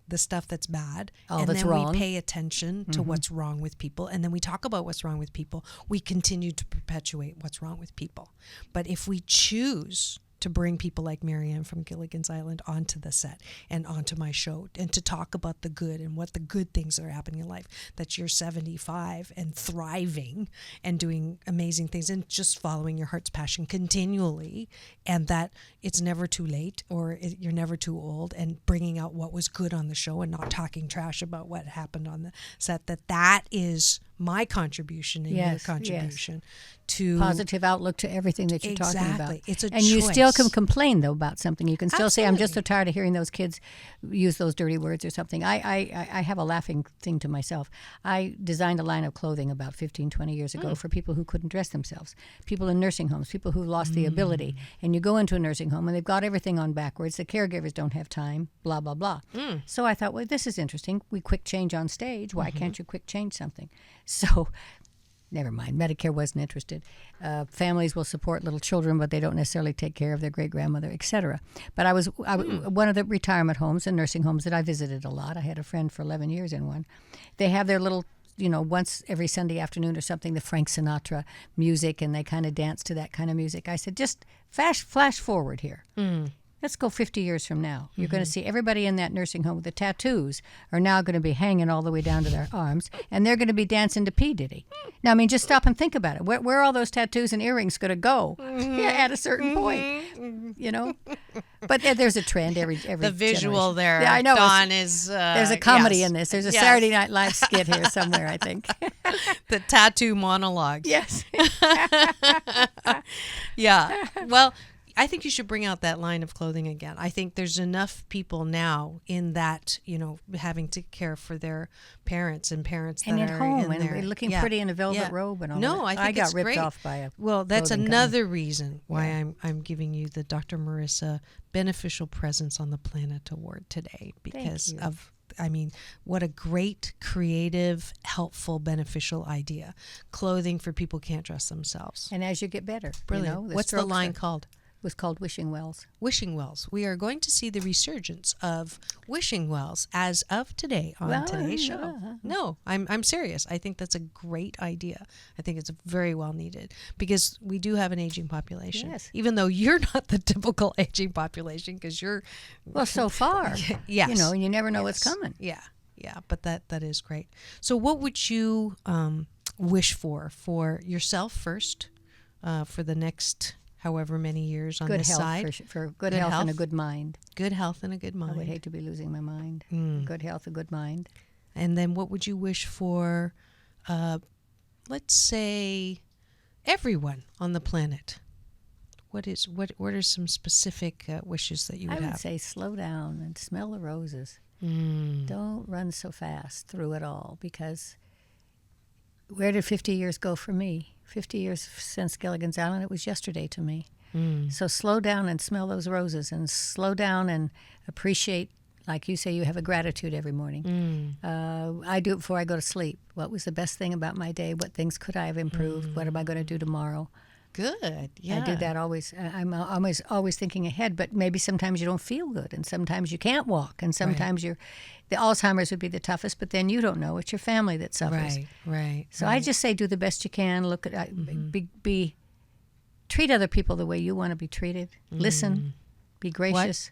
the stuff that's bad, and that's then wrong. We pay attention to what's wrong with people, and then we talk about what's wrong with people, we continue to perpetuate what's wrong with people. But if we choose to bring people like Marianne from Gilligan's Island onto the set and onto my show and to talk about the good and what the good things that are happening in life, that you're 75 and thriving and doing amazing things and just following your heart's passion continually, and that it's never too late or you're never too old, and bringing out what was good on the show and not talking trash about what happened on the set, that is my contribution and Yes, your contribution to positive outlook to everything that you're talking about. Exactly. It's a and you still can choice. complain though about something. You can still say, "I'm just so Absolutely. tired of hearing those kids use those dirty words or something." I have a laughing thing to myself. I designed a line of clothing about 15, 20 years ago for people who couldn't dress themselves, people in nursing homes, people who lost the ability. And you go into a nursing home and they've got everything on backwards. The caregivers don't have time. Blah blah blah. So I thought, well, this is interesting. We quick change on stage. Why can't you quick change something? So. Never mind. Medicare wasn't interested. Families will support little children, but they don't necessarily take care of their great-grandmother, etc. But I was one of the retirement homes and nursing homes that I visited a lot. I had a friend for 11 years in one. They have their little, once every Sunday afternoon or something, the Frank Sinatra music, and they kind of dance to that kind of music. I said, just flash forward here. Let's go 50 years from now. You're going to see everybody in that nursing home with the tattoos are now going to be hanging all the way down to their arms, and they're going to be dancing to P. Diddy. Now, I mean, just stop and think about it. Where are all those tattoos and earrings going to go at a certain point? But there's a trend every the visual generation. there. Yeah, I know. Dawn is. There's a comedy yes. in this. There's a Yes. Saturday Night Live skit here somewhere, I think. The tattoo monologues. Yes. Yeah. Well, I think you should bring out that line of clothing again. I think there's enough people now in that, having to care for their parents and parents And that at are home in there. and looking Yeah. pretty in a velvet Yeah. robe and all No, that. I think I got it's ripped great. off by a Well, that's clothing another company. reason why I'm giving you the Dr. Marissa Beneficial Presence on the Planet Award today, because you. of what a great, creative, helpful, beneficial idea. Clothing for people who can't dress themselves. And as you get better, Brilliant. What's the strokes line are- called? was called Wishing Wells. Wishing Wells. We are going to see the resurgence of Wishing Wells as of today on Well, today's show. No, I'm serious. I think that's a great idea. I think it's very well needed because we do have an aging population. Yes. Even though you're not the typical aging population because you're Well, so far. yes. You never know what's coming. Yeah. But that is great. So what would you wish for yourself first, for the next however many years on Good this health side? for good health and a good mind. Good health and a good I would mind. hate to be losing my mind. Good health, a good mind. And then what would you wish for, let's say, everyone on the planet? What are some specific wishes that you would I would have? say slow down and smell the roses. Don't run so fast through it all, because where did 50 years go for me? 50 years since Gilligans Island, it was yesterday to me. So slow down and smell those roses, and slow down and appreciate, like you say, you have a gratitude every morning. I do it before I go to sleep. What was the best thing about my day? What things could I have improved? What am I going to do tomorrow? Good. Yeah. I do that always. I'm always thinking ahead, but maybe sometimes you don't feel good, and sometimes you can't walk, and sometimes the Alzheimer's would be the toughest, but then you don't know. It's your family that suffers. Right. So I just say do the best you can. Look at treat other people the way you want to be treated. Listen, be gracious.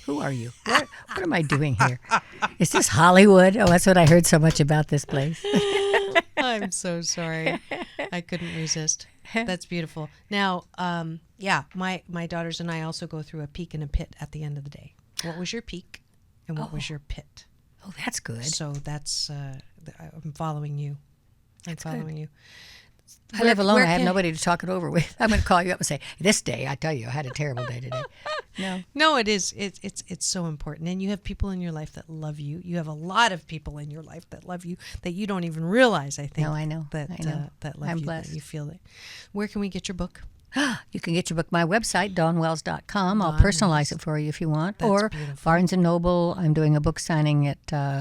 Who are you? What am I doing here? Is this Hollywood? Oh, that's what I heard so much about this place. I'm so sorry. I couldn't resist. That's beautiful. Now, my daughters and I also go through a peak and a pit at the end of the day. What was your peak and what was your pit? Oh, that's good. So that's, I'm following you. I'm following you. I live alone. I have nobody to talk it over with. I'm going to call you up and say, this day, I tell you, I had a terrible day today. No, it is. It's so important. And you have people in your life that love you. You have a lot of people in your life that love you that you don't even realize, I think. No, I know. That, I know. that love I'm you. blessed. That you feel it. Where can we get your book? You can get your book my website, dawnwells.com. I'll Dawn personalize Wells. it for you if you want. That's or beautiful. Barnes & Noble. I'm doing a book signing at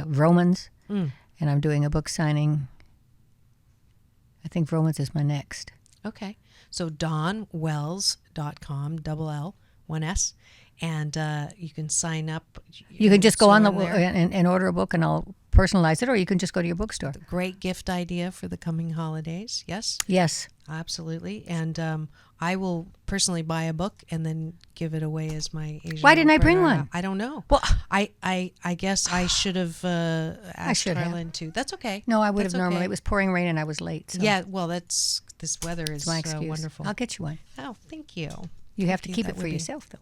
Romans. And I'm doing a book signing, I think Romans is my next. Okay. So dawnwells.com, double L, one S. And you can sign up. You can just go on there. and order a book, and I'll personalize it, or you can just go to your bookstore. Great gift idea for the coming holidays. Yes? Yes. Absolutely. And I will personally buy a book and then give it away as my Asian. Why didn't I bring one? I don't know. Well, I guess I should have asked should have. Harlan too. That's okay. No, I would have That's normally. okay. It was pouring rain and I was late. So Yeah, well, this weather is it's my excuse. wonderful. I'll get you one. Oh, thank you. You have to think keep that it for would be- yourself, though.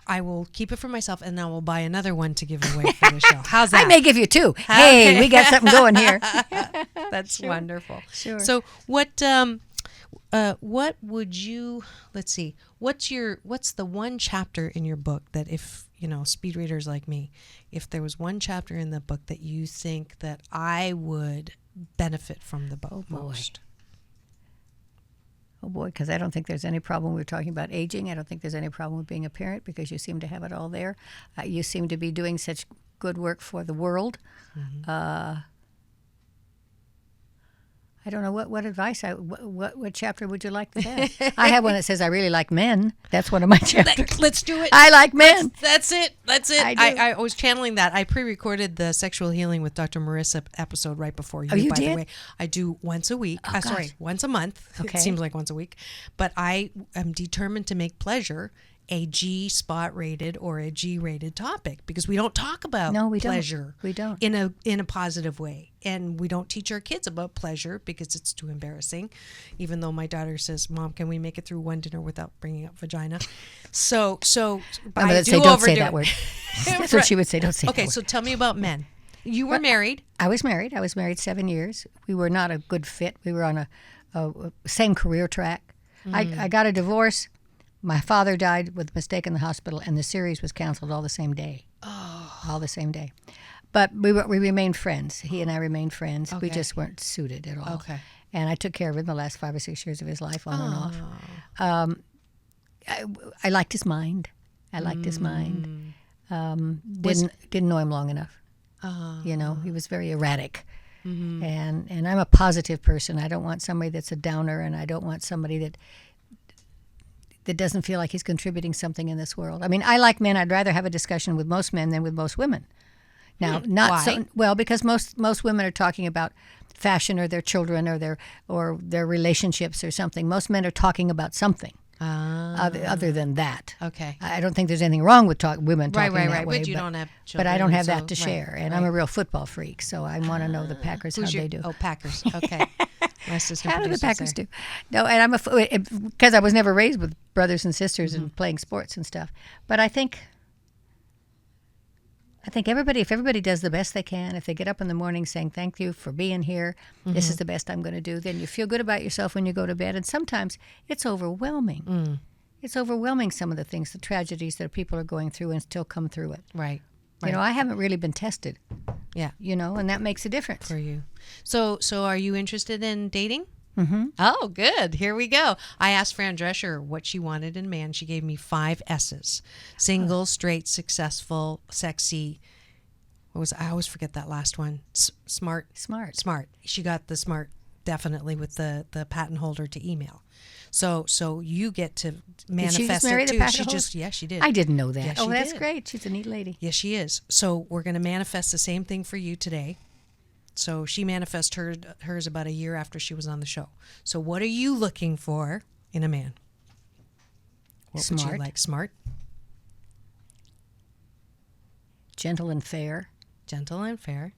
I will keep it for myself, and I will buy another one to give away for the show. How's that? I may give you 2. Hey, we got something going here. That's wonderful. Sure. So what would you, let's see, what's the one chapter in your book that if, speed readers like me, if there was one chapter in the book that you think that I would benefit from the book most? Oh, boy, because I don't think there's any problem. We're talking about aging. I don't think there's any problem with being a parent because you seem to have it all there. You seem to be doing such good work for the world. I don't know what advice. What chapter would you like the best? I have one that says I really like men. That's one of my chapters. Let's do it. I like men. That's it. I do. I was channeling that. I pre-recorded the sexual healing with Dr. Marissa episode right before you. Oh, you by did? the way, I do once a week. Once a month. Okay. It seems like once a week. But I am determined to make pleasure a G spot rated or a G rated topic because we don't talk about pleasure. We don't. In a positive way. And we don't teach our kids about pleasure because it's too embarrassing. Even though my daughter says, "Mom, can we make it through one dinner without bringing up vagina?" So I'm I going to say, don't say that word. That's what she would say. Don't say that Okay, word. so tell me about men. You were married. I was married. I was married 7 years. We were not a good fit. We were on a same career track. I got a divorce. My father died with a mistake in the hospital, and the series was canceled all the same day. All the same day. But we remained friends. He and I remained friends. We just weren't suited at all. Okay. And I took care of him the last 5 or 6 years of his life, on and off. I liked his mind. Didn't know him long enough. He was very erratic. And I'm a positive person. I don't want somebody that's a downer, and I don't want somebody that doesn't feel like he's contributing something in this world. I mean, I like men. I'd rather have a discussion with most men than with most women. Now, Why? Because most women are talking about fashion or their children or their relationships or something. Most men are talking about something other than that. Okay. I don't think there's anything wrong with women talking Right. that way. But you don't have But children. I don't have so- that to share. And I'm a real football freak, so I want to know the Packers, how they do. Oh, Packers. Okay. My assistant How do the producer's Packers there. do? No, and because I was never raised with brothers and sisters and playing sports and stuff. But I think if everybody does the best they can, if they get up in the morning saying thank you for being here, this is the best I'm going to do, then you feel good about yourself when you go to bed. And sometimes it's overwhelming. It's overwhelming, some of the things, the tragedies that people are going through and still come through it. Right. I haven't really been tested. Yeah. And that makes a difference. For you. So are you interested in dating? Mm-hmm. Oh, good. Here we go. I asked Fran Drescher what she wanted in a man. She gave me 5 S's. Single, straight, successful, sexy. I always forget that last one. Smart. She got the smart definitely with the patent holder to email. So you get to manifest Did she just marry it the too. patent holder? Yeah, she did. I didn't know that. Yeah, she that's did. great. She's a neat lady. Yes, she is. So we're going to manifest the same thing for you today. So she manifested hers about a year after she was on the show. So what are you looking for in a man? What would you like? Smart? Gentle and fair. Gentle and fair.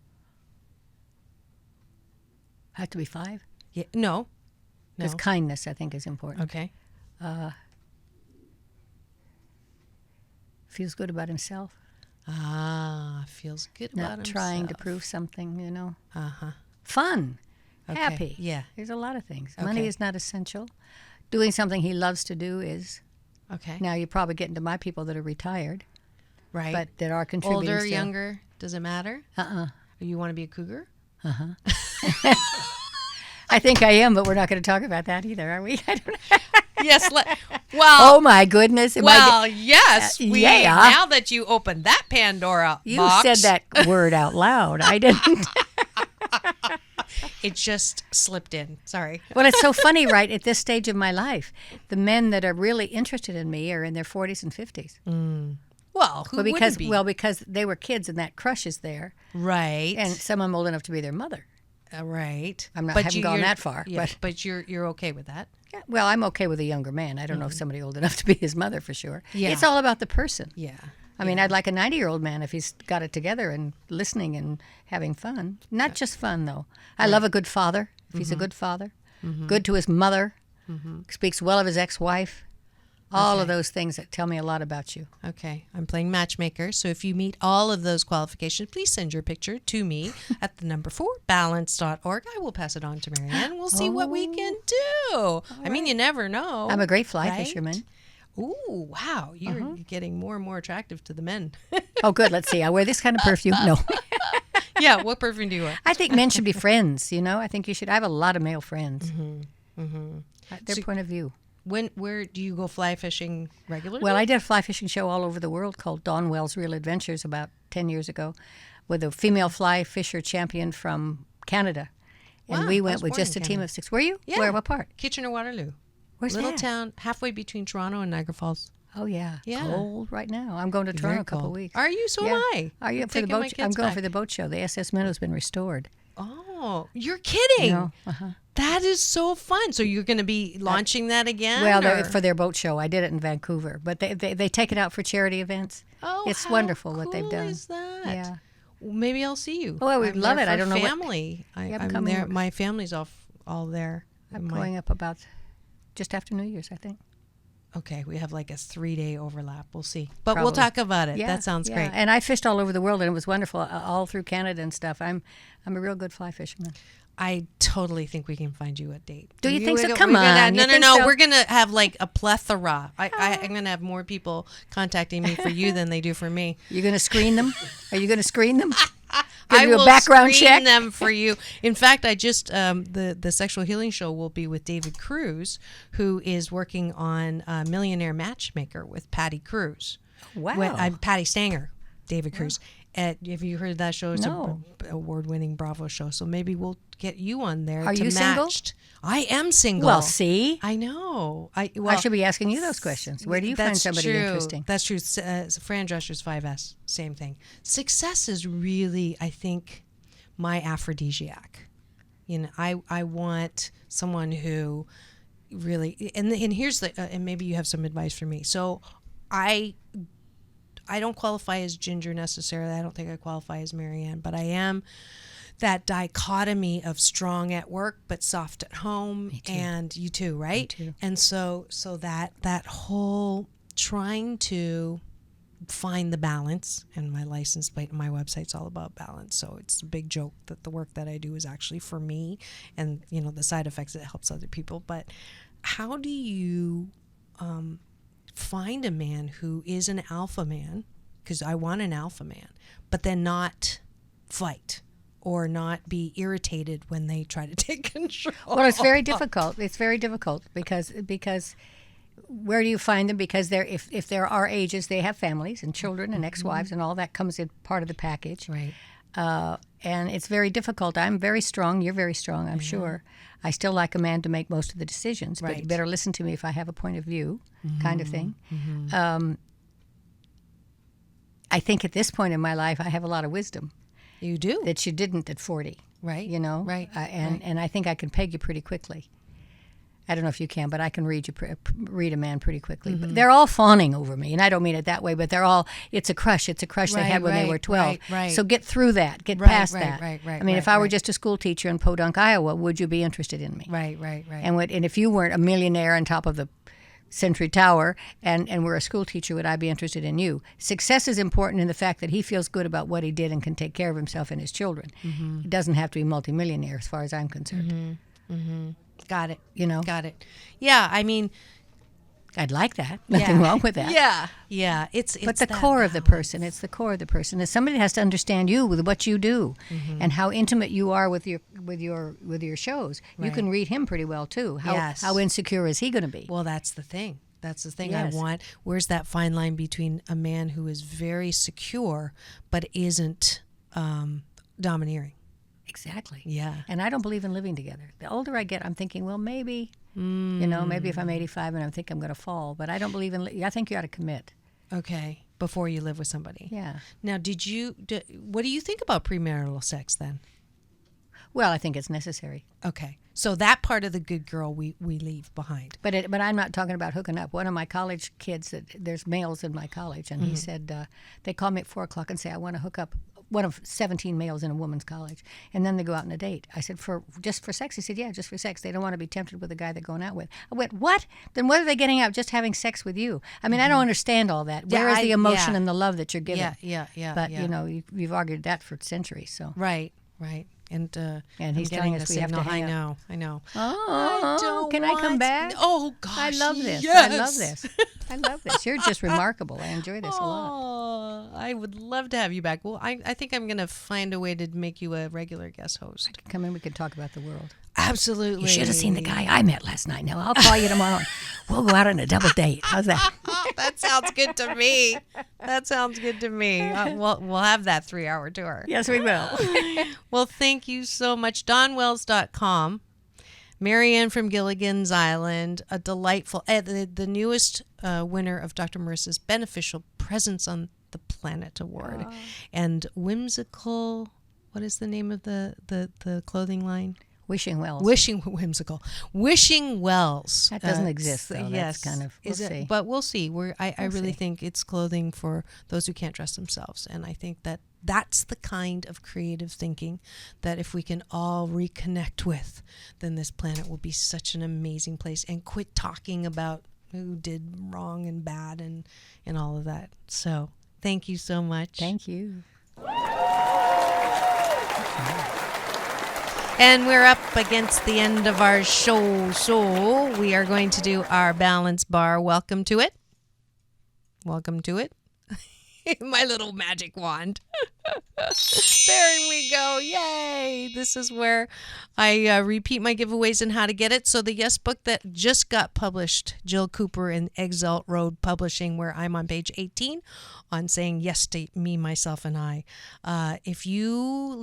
Have to be 5? Yeah. No. Because kindness, I think, is important. Okay. Feels good about himself. Feels good about himself. Not trying to prove something, Uh-huh. Fun. Okay. Happy. Yeah. There's a lot of things. Okay. Money is not essential. Doing something he loves to do is. Okay. Now, you're probably getting to my people that are retired. Right. But that are contributing Older, still. younger, does it matter? You want to be a cougar? I think I am, but we're not going to talk about that either, are we? I don't know. Yes. Oh, my goodness. Yes. Yeah. Now that you opened that Pandora You box. said that word out loud. I didn't. It just slipped in. Sorry. Well, it's so funny, right? At this stage of my life, the men that are really interested in me are in their 40s and 50s. Well, who wouldn't be? Because they were kids and that crush is there. Right. And some of them old enough to be their mother. Right. Haven't gone that far. Yeah, but you're okay with that. Yeah, well, I'm okay with a younger man. I don't know if somebody old enough to be his mother for sure. Yeah. It's all about the person. Yeah. I mean, I'd like a 90-year-old man if he's got it together and listening and having fun. Not just fun, though. I love a good father, if he's a good father. Good to his mother. Speaks well of his ex-wife. All of those things that tell me a lot about you. Okay, I'm playing matchmaker. So if you meet all of those qualifications, please send your picture to me at the number 4balance.org. I will pass it on to Marianne. We'll see what we can do. I mean, you never know. I'm a great fly right? fisherman. Ooh, wow. You're getting more and more attractive to the men. Oh, good. Let's see. I wear this kind of perfume. No. Yeah, what perfume do you wear? I think men should be friends, you know. I think you should. I have a lot of male friends. Their point of view. Where do you go fly fishing regularly? Well, I did a fly fishing show all over the world called Dawn Wells Real Adventures about 10 years ago with a female fly fisher champion from Canada. And Wow, we I went was with born just a in team Canada. of 6. Were you? Yeah. Where? What part? Kitchener-Waterloo. Where's Little that? town halfway between Toronto and Niagara Falls. Oh, yeah. Yeah. Cold right now. I'm going to Toronto Very in a couple cold. of weeks. Are you? So am I. Are you I'm for the taking my boat? I'm kids going back. for the boat show. The SS Minnow's been restored. Oh, you're kidding. No. That is so fun. So you're going to be launching that again? Well, or? for their boat show. I did it in Vancouver. But they take it out for charity events. Oh, it's how wonderful cool what they've done. Is that? Yeah. Well, maybe I'll see you. Oh, I would I'm love there it. I for don't know what- family. Yeah, I'm I'm coming there. over. My family's all there. I'm going up about just after New Year's, I think. Okay, we have like a 3-day overlap. We'll see. But we'll Probably. talk about it. Yeah, That sounds yeah. great. And I fished all over the world, and it was wonderful, all through Canada and stuff. I'm a real good fly fisherman. I totally think we can find you a date. Do you think so? We're Come gonna- on, you No. think so? We're going to have like a plethora. I'm going to have more people contacting me for you than they do for me. You're going to screen them? Are you going to screen them? I do a will background screen check? them for you. In fact, I just the sexual healing show will be with David Cruz, who is working on Millionaire Matchmaker with Patty Cruz. Wow. Patty Stanger, David Cruz. Have you heard that show? It's No. a award-winning Bravo show. So maybe we'll get you on there. Are to you single? matched. I am single. Well, see? I know. I should be asking you those questions. Where do you find somebody interesting? That's true. Fran Drescher's 5S, same thing. Success is really, I think, my aphrodisiac. You know, I want someone who really, and here's the, and maybe you have some advice for me. So I don't qualify as Ginger necessarily. I don't think I qualify as Marianne, but I am that dichotomy of strong at work but soft at home. And you too, right? Me too. And so that whole trying to find the balance, and my license plate and my website's all about balance. So it's a big joke that the work that I do is actually for me, and you know the side effects, it helps other people. But how do you find a man who is an alpha man, because I want an alpha man, but then not fight or not be irritated when they try to take control? Well, it's very difficult. It's very difficult because where do you find them? Because if there are ages, they have families and children and ex-wives and all that comes in part of the package. Right. And it's very difficult. I'm very strong. You're very strong, I'm sure. I still like a man to make most of the decisions, but you Right. better listen to me if I have a point of view, kind of thing. I think at this point in my life, I have a lot of wisdom You do. that you didn't at 40. Right. You know? Right. And I think I can peg you pretty quickly. I don't know if you can, but I can read a man pretty quickly. But they're all fawning over me, and I don't mean it that way, but they're all, it's a crush they had when they were 12. right. So get through that, get Right, past right, that. right, I mean, if I were just a school teacher in Podunk, Iowa, would you be interested in me? Right. And if you weren't a millionaire on top of the Century Tower and were a school teacher, would I be interested in you? Success is important in the fact that he feels good about what he did and can take care of himself and his children. It doesn't have to be multimillionaire as far as I'm concerned. Got it. You know? Got it. Yeah, I mean, I'd like that. Nothing wrong with that. Yeah. It's But the that core of the balance. person, it's the core of the person. Is somebody has to understand you with what you do and how intimate you are with your shows. You can read him pretty well too. How insecure is he going to be? Well, that's the thing. That's the thing Yes. I want. Where's that fine line between a man who is very secure but isn't domineering? Exactly. Yeah. And I don't believe in living together. The older I get, I'm thinking, well, maybe, maybe if I'm 85 and I think I'm going to fall. But I don't believe in. I think you ought to commit. Okay. Before you live with somebody. Yeah. Now, what do you think about premarital sex then? Well, I think it's necessary. Okay. So that part of the good girl we leave behind. But I'm not talking about hooking up. One of my college kids, there's males in my college, and he said they call me at 4:00 and say, I want to hook up one of 17 males in a woman's college, and then they go out on a date. I said, just for sex? He said, yeah, just for sex. They don't want to be tempted with the guy they're going out with. I went, what? Then what are they getting out? Just having sex with you? I mean, I don't understand all that. Where is the emotion and the love that you're giving? Yeah. But you've argued that for centuries. So right. And he's telling us we have to hang out. I know. Oh, can I come back? Oh, gosh. I love this. Yes. I love this. You're just remarkable. I enjoy this a lot. Oh, I would love to have you back. Well, I think I'm going to find a way to make you a regular guest host. Come in. We can talk about the world. Absolutely. You should have seen the guy I met last night. Now, I'll call you tomorrow. We'll go out on a double date. How's that? That sounds good to me. We'll have that 3-hour tour. Yes, we will. Well, thank you so much. DawnWells.com. Marianne from Gilligans Island, a delightful, the newest winner of Dr. Marissa's Beneficial Presence on the Planet Award. And whimsical, what is the name of the clothing line? Wishing Wells. Whimsical. Wishing Wells. That doesn't exist, though. Yes. That's kind of, we'll see. But we'll see. I really think it's clothing for those who can't dress themselves. And I think that that's the kind of creative thinking that if we can all reconnect with, then this planet will be such an amazing place, and quit talking about who did wrong and bad and all of that. So thank you so much. Thank you. And we're up against the end of our show, so we are going to do our balance bar. Welcome to it. My little magic wand. There we go. Yay. This is where I repeat my giveaways and how to get it. So the Yes book that just got published, Jill Cooper and Exalt Road Publishing, where I'm on page 18 on saying yes to me, myself, and I. If you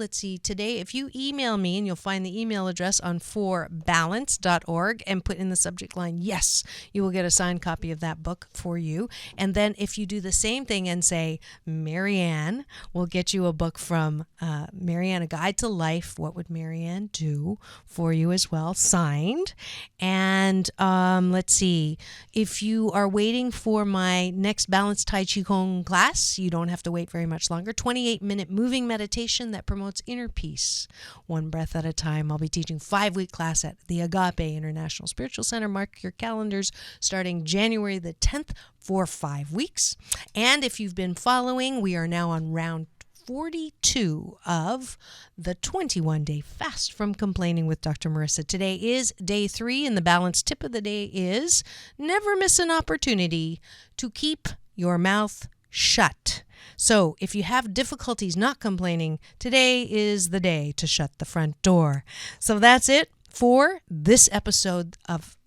email me, and you'll find the email address on forbalance.org, and put in the subject line yes, you will get a signed copy of that book for you. And then if you do the same thing and say Marianne, we'll get you a book from Marianne, A Guide to Life. What would Marianne do for you as well, signed. And let's see, if you are waiting for my next Balanced Tai Chi Kong class, you don't have to wait very much longer. 28-minute moving meditation that promotes inner peace, one breath at a time. I'll be teaching 5-week class at the Agape International Spiritual Center. Mark your calendars, starting January the 10th for 5 weeks. And if you've been following, we are now on round 42 of the 21-day fast from complaining with Dr. Marissa. Today is day 3, and the balance tip of the day is never miss an opportunity to keep your mouth shut. So if you have difficulties not complaining, today is the day to shut the front door. So that's it for this episode of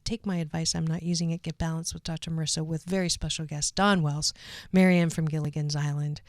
Take My Advice, I'm Not Using It, Get Balanced with Dr. Marissa, with very special guest Dawn Wells, Marianne from Gilligans Island.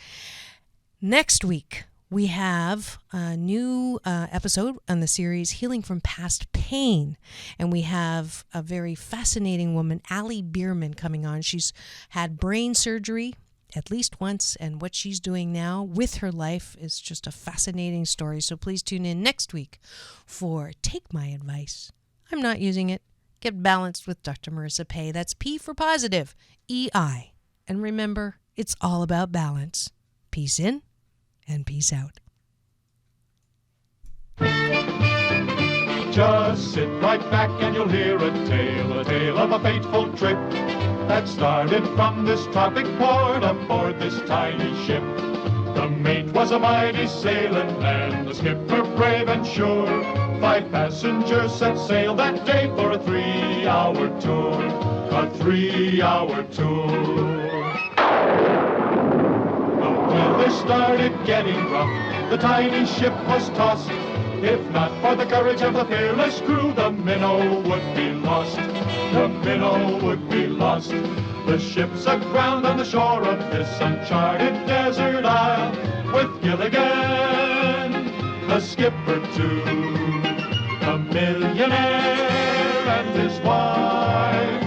Next week, we have a new episode on the series Healing from Past Pain. And we have a very fascinating woman, Allie Bierman, coming on. She's had brain surgery at least once, and what she's doing now with her life is just a fascinating story. So please tune in next week for Take My Advice, I'm Not Using It, Get Balanced with Dr. Marissa Pay. That's P for positive, E-I. And remember, it's all about balance. Peace in and peace out. Just sit right back and you'll hear a tale of a fateful trip that started from this tropic port aboard this tiny ship. The mate was a mighty sailing man, the skipper brave and sure. 5 passengers set sail that day for a 3-hour tour, a 3-hour tour. The weather started getting rough, the tiny ship was tossed. If not for the courage of the fearless crew, the minnow would be lost. The minnow would be lost. The ship's aground on the shore of this uncharted desert isle, with Gilligan, the skipper too, the millionaire and his wife,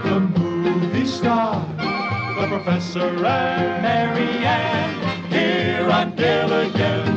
the movie star, the professor and Marianne, here on Gilligan